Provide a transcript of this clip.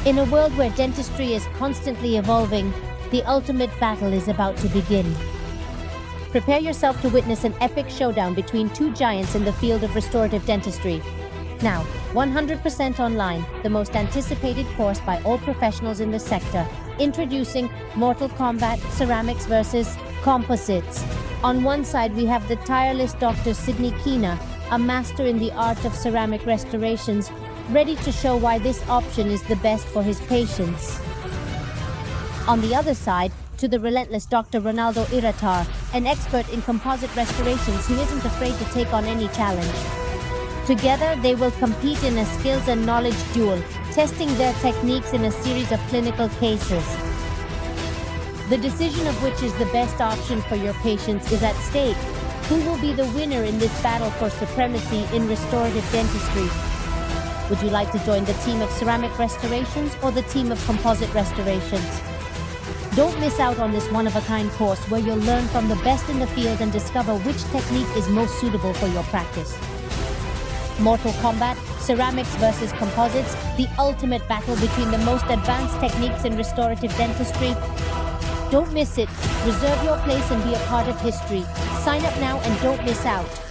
In a world where dentistry is constantly evolving, the ultimate battle is about to begin. Prepare yourself to witness an epic showdown between two giants in the field of restorative dentistry. Now, 100% online, the most anticipated course by all professionals in the sector. Introducing Mortal Kombat Ceramics versus Composites. On one side, we have the tireless Dr. Sidney Kina, a master in the art of ceramic restorations, ready to show why this option is the best for his patients. On the other side, to the relentless Dr. Ronaldo Hirata, an expert in composite restorations who isn't afraid to take on any challenge. Together, they will compete in a skills and knowledge duel, testing their techniques in a series of clinical cases. The decision of which is the best option for your patients is at stake. Who will be the winner in this battle for supremacy in restorative dentistry? Would you like to join the team of ceramic restorations or the team of composite restorations? Don't miss out on this one-of-a-kind course where you'll learn from the best in the field and discover which technique is most suitable for your practice. Mortal Kombat, Ceramics versus Composites, the ultimate battle between the most advanced techniques in restorative dentistry. Don't miss it. Reserve your place and be a part of history. Sign up now and don't miss out.